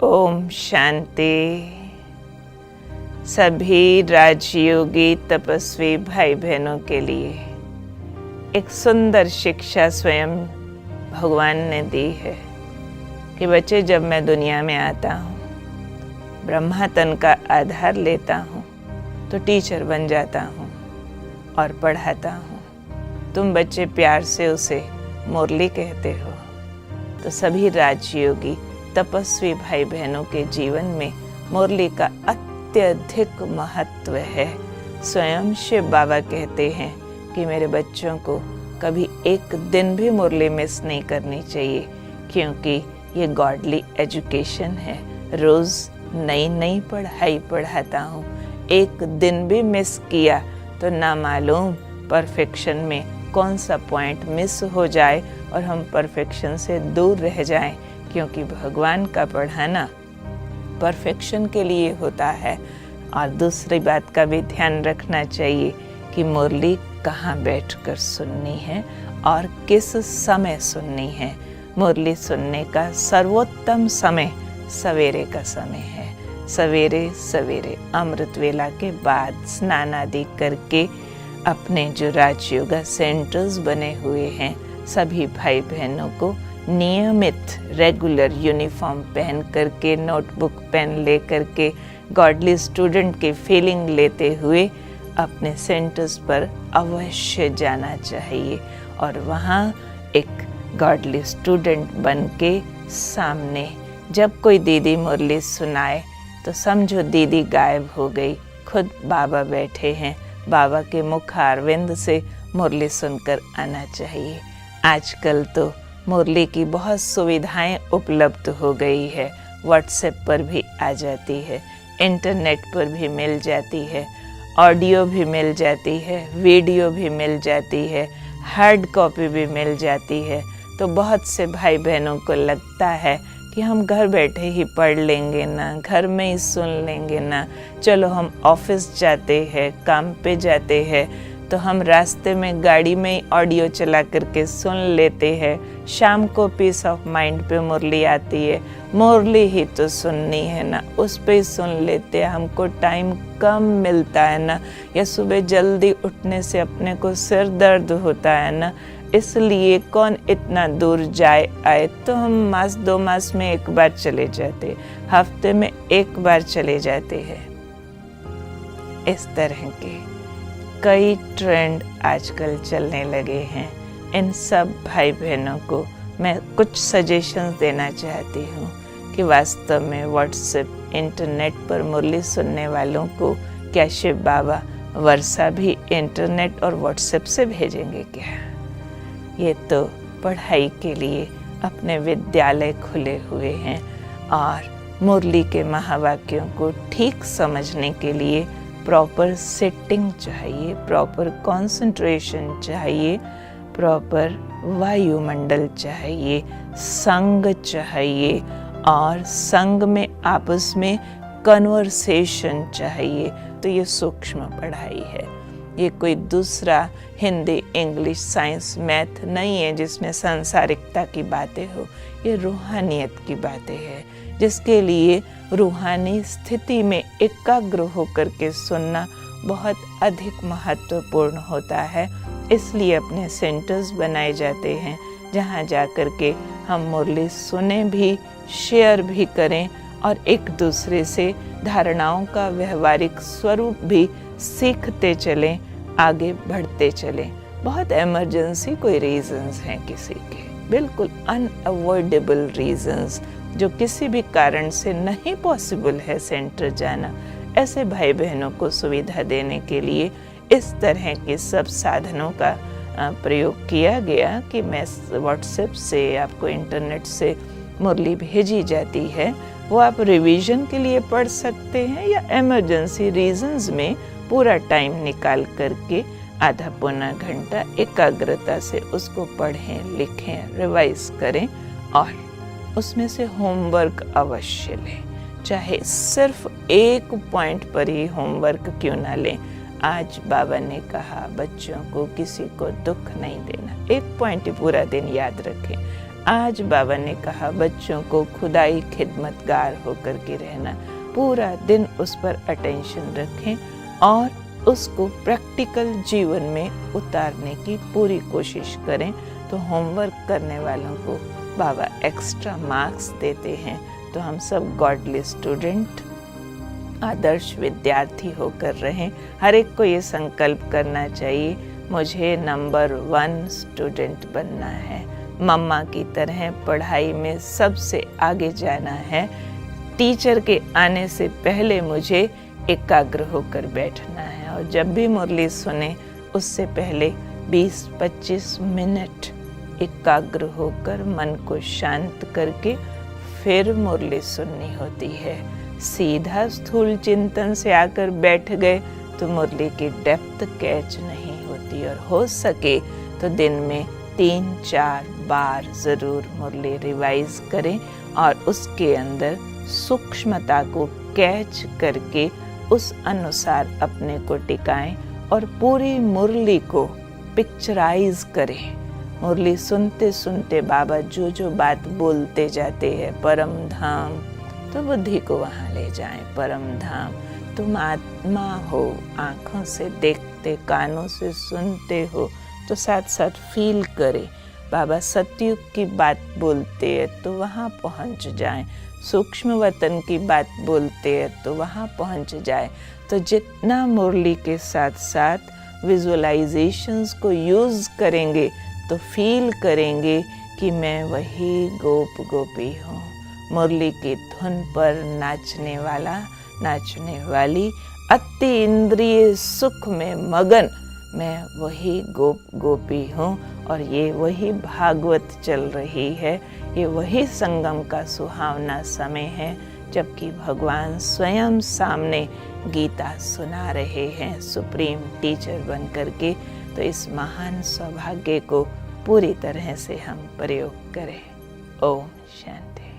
ओम शांति। सभी राजयोगी तपस्वी भाई बहनों के लिए एक सुंदर शिक्षा स्वयं भगवान ने दी है कि बच्चे, जब मैं दुनिया में आता हूँ, ब्रह्मा तन का आधार लेता हूँ तो टीचर बन जाता हूँ और पढ़ाता हूँ। तुम बच्चे प्यार से उसे मुरली कहते हो। तो सभी राजयोगी तपस्वी भाई बहनों के जीवन में मुरली का अत्यधिक महत्व है। स्वयं शिव बाबा कहते हैं कि मेरे बच्चों को कभी एक दिन भी मुरली मिस नहीं करनी चाहिए, क्योंकि ये गॉडली एजुकेशन है। रोज़ नई नई पढ़ाई पढ़ाता हूँ। एक दिन भी मिस किया तो ना मालूम परफेक्शन में कौन सा पॉइंट मिस हो जाए और हम परफेक्शन से दूर रह जाएं, क्योंकि भगवान का पढ़ाना परफेक्शन के लिए होता है। और दूसरी बात का भी ध्यान रखना चाहिए कि मुरली कहाँ बैठकर सुननी है और किस समय सुननी है। मुरली सुनने का सर्वोत्तम समय सवेरे का समय है। सवेरे सवेरे अमृत वेला के बाद स्नान आदि करके अपने जो राजयोगा सेंटर्स बने हुए हैं, सभी भाई बहनों को नियमित रेगुलर यूनिफॉर्म पहन करके, नोटबुक पेन ले करके, गॉडली स्टूडेंट की फीलिंग लेते हुए अपने सेंटर्स पर अवश्य जाना चाहिए और वहाँ एक गॉडली स्टूडेंट बन के सामने जब कोई दीदी मुरली सुनाए तो समझो दीदी गायब हो गई, खुद बाबा बैठे हैं। बाबा के मुख अरविंद से मुरली सुनकर आना चाहिए। आजकल तो मुरली की बहुत सुविधाएं उपलब्ध हो गई है। व्हाट्सएप पर भी आ जाती है, इंटरनेट पर भी मिल जाती है, ऑडियो भी मिल जाती है, वीडियो भी मिल जाती है, हार्ड कॉपी भी मिल जाती है। तो बहुत से भाई बहनों को लगता है कि हम घर बैठे ही पढ़ लेंगे ना, घर में ही सुन लेंगे ना, चलो हम ऑफिस जाते हैं, काम पे जाते हैं तो हम रास्ते में गाड़ी में ही ऑडियो चला करके सुन लेते हैं। शाम को पीस ऑफ माइंड पे मुरली आती है, मुरली ही तो सुननी है ना, उस पे ही सुन लेते हैं। हमको टाइम कम मिलता है ना, या सुबह जल्दी उठने से अपने को सिर दर्द होता है ना, इसलिए कौन इतना दूर जाए आए। तो हम मास 2 मास में एक बार चले जाते, हफ्ते में एक बार चले जाते हैं। इस तरह के कई ट्रेंड आजकल चलने लगे हैं। इन सब भाई बहनों को मैं कुछ सजेशंस देना चाहती हूँ कि वास्तव में व्हाट्सएप इंटरनेट पर मुरली सुनने वालों को क्या शिव बाबा वर्षा भी इंटरनेट और व्हाट्सएप से भेजेंगे क्या? ये तो पढ़ाई के लिए अपने विद्यालय खुले हुए हैं और मुरली के महावाक्यों को ठीक समझने के लिए प्रॉपर सिटिंग चाहिए, प्रॉपर कंसंट्रेशन चाहिए, प्रॉपर वायुमंडल चाहिए, संग चाहिए और संग में आपस में कन्वर्सेशन चाहिए। तो ये सूक्ष्म पढ़ाई है। ये कोई दूसरा हिंदी, इंग्लिश, साइंस, मैथ नहीं है जिसमें सांसारिकता की बातें हो। ये रूहानियत की बातें हैं, जिसके लिए रूहानी स्थिति में एकाग्र होकर के सुनना बहुत अधिक महत्वपूर्ण होता है। इसलिए अपने सेंटर्स बनाए जाते हैं जहाँ जा कर के हम मुरली सुने भी, शेयर भी करें और एक दूसरे से धारणाओं का व्यवहारिक स्वरूप भी सीखते चलें, आगे बढ़ते चलें। बहुत इमरजेंसी कोई रीजंस हैं किसी के, बिल्कुल अनअवॉइडेबल रीजंस, जो किसी भी कारण से नहीं पॉसिबल है सेंटर जाना। ऐसे भाई बहनों को सुविधा देने के लिए इस तरह के सब साधनों का प्रयोग किया गया कि मैं व्हाट्सएप से, आपको इंटरनेट से मुरली भेजी जाती है। वो आप रिवीजन के लिए पढ़ सकते हैं या इमरजेंसी रीजंस में पूरा टाइम निकाल करके आधा पौना घंटा एकाग्रता से उसको पढ़ें, लिखें, रिवाइज करें और उसमें से होमवर्क अवश्य लें। चाहे सिर्फ एक पॉइंट पर ही होमवर्क क्यों ना लें। आज बाबा ने कहा बच्चों को किसी को दुख नहीं देना, एक पॉइंट ही पूरा दिन याद रखें। आज बाबा ने कहा बच्चों को खुदाई खिदमतगार होकर के रहना, पूरा दिन उस पर अटेंशन रखें और उसको प्रैक्टिकल जीवन में उतारने की पूरी कोशिश करें। तो होमवर्क करने वालों को बाबा एक्स्ट्रा मार्क्स देते हैं। तो हम सब गॉडली स्टूडेंट, आदर्श विद्यार्थी होकर रहें। हर एक को ये संकल्प करना चाहिए, मुझे नंबर 1 स्टूडेंट बनना है, मम्मा की तरह पढ़ाई में सबसे आगे जाना है, टीचर के आने से पहले मुझे एकाग्र होकर बैठना है। और जब भी मुरली सुने उससे पहले 20-25 मिनट एकाग्र होकर मन को शांत करके फिर मुरली सुननी होती है। सीधा स्थूल चिंतन से आकर बैठ गए तो मुरली की डेप्थ कैच नहीं होती। और हो सके तो दिन में 3-4 बार ज़रूर मुरली रिवाइज करें और उसके अंदर सूक्ष्मता को कैच करके उस अनुसार अपने को टिकाएं और पूरी मुरली को पिक्चराइज करें। मुरली सुनते सुनते बाबा जो जो बात बोलते जाते हैं, परम धाम, तो बुद्धि को वहाँ ले जाएं। परम धाम, तुम आत्मा हो, आँखों से देखते, कानों से सुनते हो, तो साथ साथ फील करें। बाबा सतयुग की बात बोलते हैं तो वहाँ पहुँच जाएं। सूक्ष्म वतन की बात बोलते हैं तो वहाँ पहुँच जाए। तो जितना मुरली के साथ साथ विजुअलाइजेशंस को यूज़ करेंगे तो फील करेंगे कि मैं वही गोप गोपी हूँ। मुरली की धुन पर नाचने वाला, नाचने वाली, अति इंद्रिय सुख में मगन मैं वही गोप गोपी हूँ। और ये वही भागवत चल रही है, ये वही संगम का सुहावना समय है जबकि भगवान स्वयं सामने गीता सुना रहे हैं सुप्रीम टीचर बन करके। तो इस महान सौभाग्य को पूरी तरह से हम प्रयोग करें। ओम शांति।